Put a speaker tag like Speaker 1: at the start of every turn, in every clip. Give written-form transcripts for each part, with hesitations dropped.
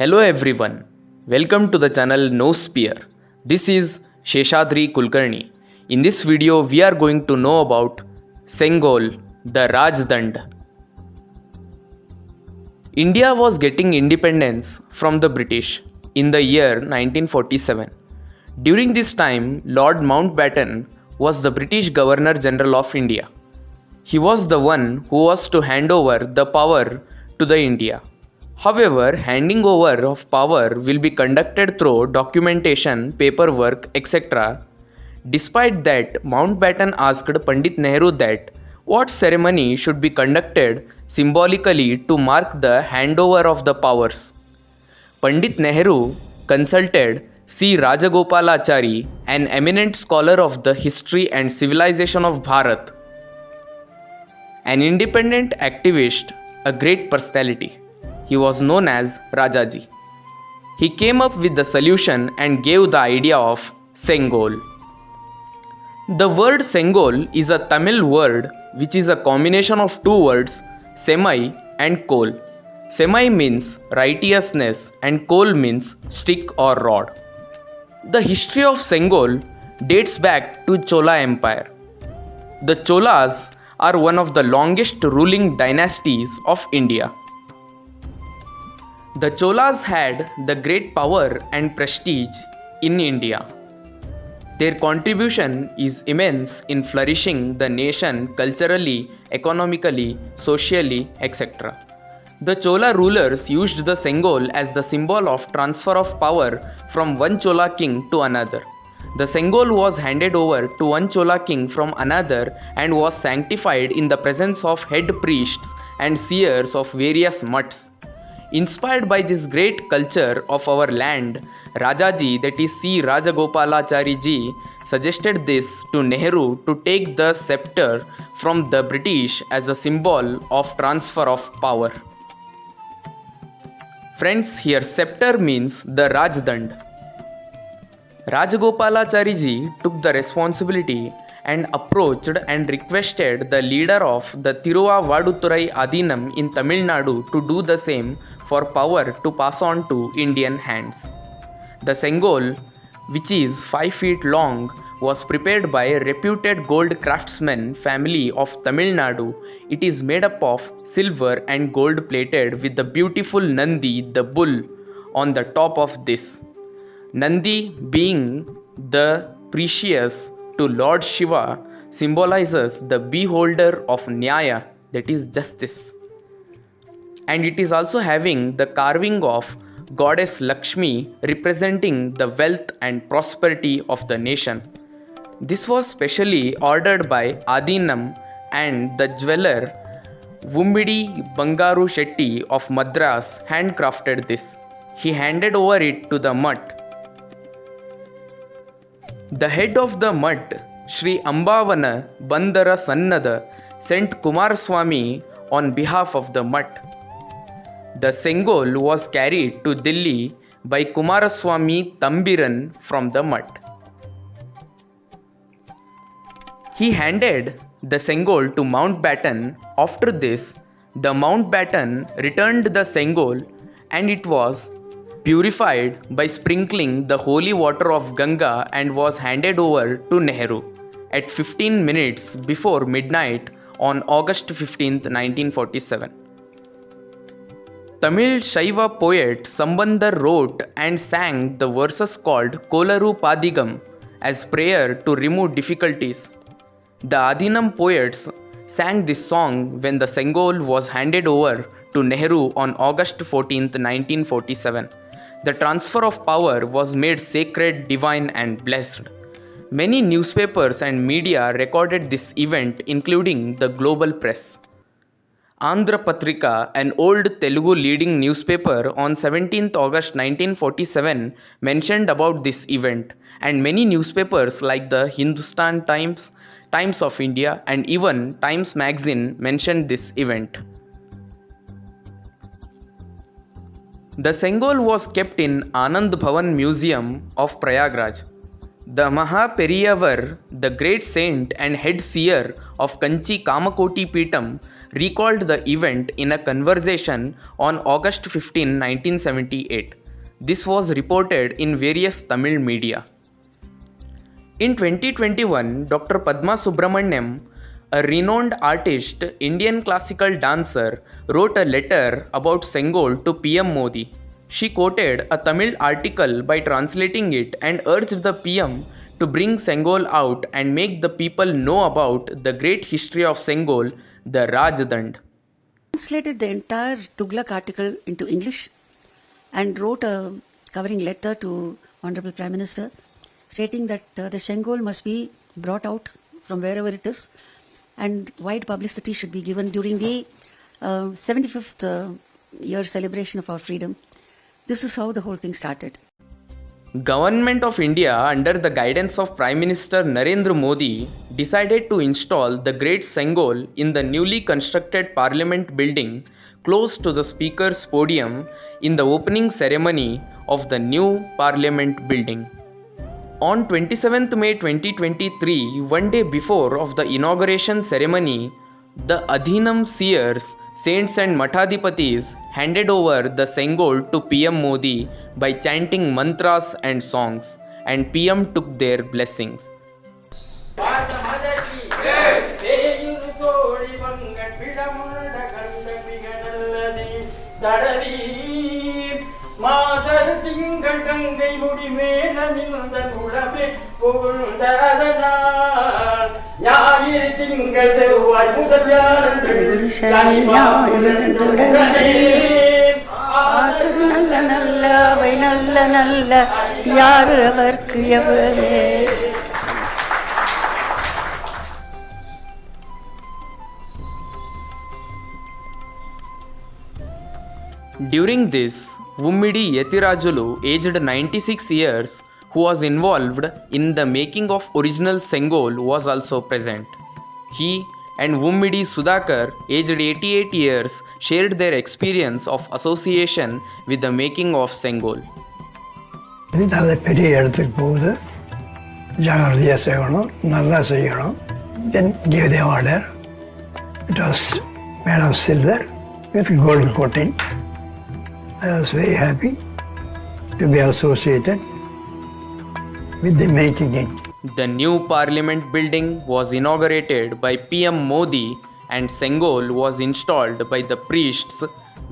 Speaker 1: Hello everyone, welcome to the channel No Spear. This is Sheshadri Kulkarni. In this video we are going to know about Sengol, the Rajdand. India was getting independence from the British in the year 1947. During this time, Lord Mountbatten was the British Governor General of India. He was the one who was to hand over the power to the India. However, handing over of power will be conducted through documentation, paperwork, etc. Despite that, Mountbatten asked Pandit Nehru that what ceremony should be conducted symbolically to mark the handover of the powers. Pandit Nehru consulted C. Rajagopalachari, an eminent scholar of the history and civilization of Bharat, an independent activist, a great personality. He was known as Rajaji. He came up with the solution and gave the idea of Sengol. The word Sengol is a Tamil word which is a combination of two words, semi and kol. Semi means righteousness and kol means stick or rod. The history of Sengol dates back to Chola Empire. The Cholas are one of the longest ruling dynasties of India. The Cholas had the great power and prestige in India. Their contribution is immense in flourishing the nation culturally, economically, socially, etc. The Chola rulers used the Sengol as the symbol of transfer of power from one Chola king to another. The Sengol was handed over to one Chola king from another and was sanctified in the presence of head priests and seers of various mutts. Inspired by this great culture of our land, Rajaji, that is C. Rajagopalachari ji, suggested this to Nehru to take the scepter from the British as a symbol of transfer of power. Friends, here scepter means the Rajdand. Rajagopalachari ji took the responsibility and approached and requested the leader of the Thiruvaduturai Adinam in Tamil Nadu to do the same for power to pass on to Indian hands. The Sengol, which is 5 feet long, was prepared by a reputed gold craftsman family of Tamil Nadu. It is made up of silver and gold plated with the beautiful Nandi, the bull, on the top of this. Nandi, being the precious to Lord Shiva, symbolizes the beholder of Nyaya, that is justice. And it is also having the carving of goddess Lakshmi, representing the wealth and prosperity of the nation. This was specially ordered by Adinam, and the jeweler Vumbidi Bangaru Shetty of Madras handcrafted this. He handed over it to the mutt. The head of the mutt, Sri Ambavana Bandara Sannada, sent Kumaraswamy on behalf of the mutt. The Sengol was carried to Delhi by Kumaraswamy Tambiran from the mutt. He handed the Sengol to Mountbatten. After this, the Mountbatten returned the Sengol and it was purified by sprinkling the holy water of Ganga and was handed over to Nehru at 15 minutes before midnight on August 15, 1947. Tamil Shaiva poet Sambandar wrote and sang the verses called Kolaru Padigam as prayer to remove difficulties. The Adinam poets sang this song when the Sengol was handed over to Nehru on August 14, 1947. The transfer of power was made sacred, divine and blessed. Many newspapers and media recorded this event, including the global press. Andhra Patrika, an old Telugu leading newspaper, on 17th August 1947 mentioned about this event, and many newspapers like the Hindustan Times, Times of India and even Times magazine mentioned this event. The Sengol was kept in Anand Bhavan Museum of Prayagraj. The Mahaperiyavar, the great saint and head seer of Kanchi Kamakoti Peetam, recalled the event in a conversation on August 15, 1978. This was reported in various Tamil media. In 2021, Dr. Padma Subramaniam, a renowned artist, Indian classical dancer, wrote a letter about Sengol to PM Modi. She quoted a Tamil article by translating it and urged the PM to bring Sengol out and make the people know about the great history of Sengol, the Rajdand.
Speaker 2: Translated the entire Tughlaq article into English and wrote a covering letter to Honorable Prime Minister stating that the Sengol must be brought out from wherever it is and wide publicity should be given during the 75th year celebration of our freedom. This is how the whole thing started.
Speaker 1: Government of India under the guidance of Prime Minister Narendra Modi decided to install the great Sengol in the newly constructed Parliament building close to the Speaker's podium in the opening ceremony of the new Parliament building. On 27th May 2023, one day before of the inauguration ceremony, the Adhinam seers, saints and Mathadipatis handed over the Sengol to PM Modi by chanting mantras and songs, and PM took their blessings. During this, Vummidi Yetirajulu, aged 96 years, who was involved in the making of original Sengol, was also present. He and Vummidi Sudhakar, aged 88 years, shared their experience of association with the making of Sengol.
Speaker 3: நல்ல பெரிய இடத்துக்கு போகுது ஜாகிரதையாக செய்யணும் நல்லா செய்யணும் then give the order. It was made of silver with gold coating. I was very happy to be associated with the making it.
Speaker 1: The new Parliament building was inaugurated by PM Modi and Sengol was installed by the priests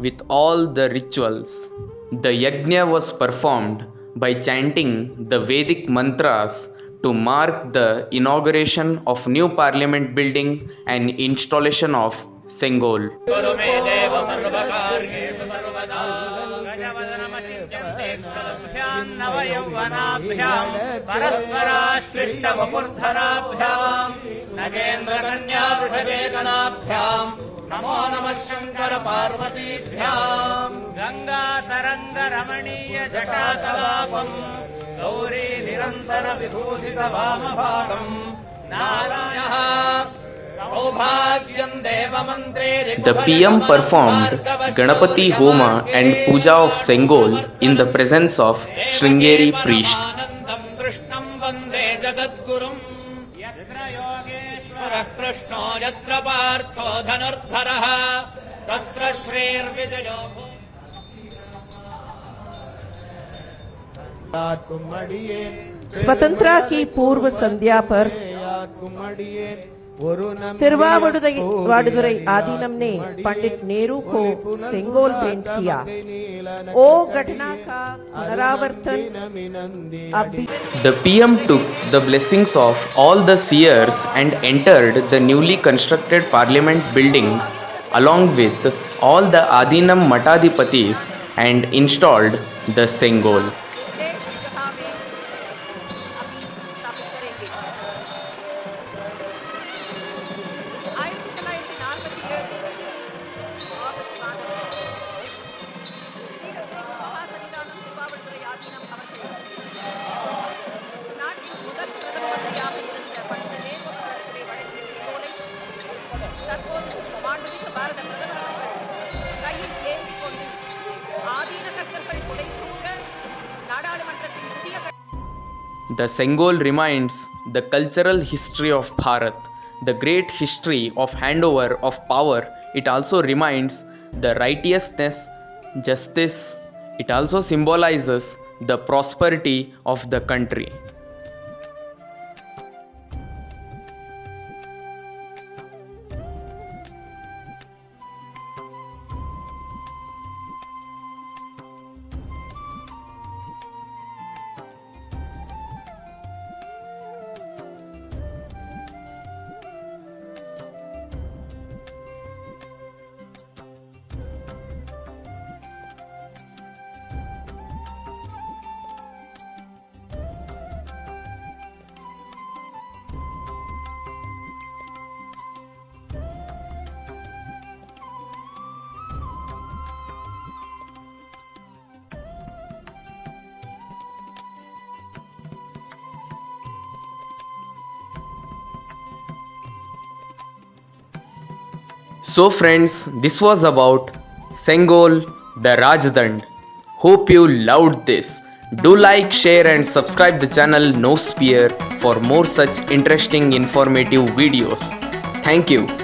Speaker 1: with all the rituals. The yajna was performed by chanting the Vedic mantras to mark the inauguration of new Parliament building and installation of Sengol.
Speaker 4: नमो नमः शंकर पार्वतीभ्याम् गंगा तरंग रमणीय जटाकलापम् गौरी निरंतर विभूषित वामभागम् नारायणः सौभाग्यं देवमन्त्रे.
Speaker 1: The PM performed Ganapati Homa and Puja of Sengol in the presence of Sringeri priests.
Speaker 4: कृष्णं वन्दे जगद्गुरुम् यत्र योगेश्वरः कृष्णो यत्र पार्थो धनुर्धरः तत्र श्रीर्विजयो.
Speaker 5: स्वतंत्रता की पूर्व संध्या पर तिरुवावडुरै आदीनम ने पंडित नेहरू को सेंगोल भेंट किया. ओ घटना का पुनरावर्तन अभी.
Speaker 1: The PM took the blessings of all the seers and entered the newly constructed Parliament building along with all the Adhinam Mathadipatis and installed the Sengol. The Sengol reminds the cultural history of Bharat, the great history of handover of power It also reminds the righteousness, justice. It also symbolizes the prosperity of the country. So friends, this was about Sengol, the Rajdand. Hope you loved this. Do like, share and subscribe the channel No Spear for more such interesting informative videos. Thank you.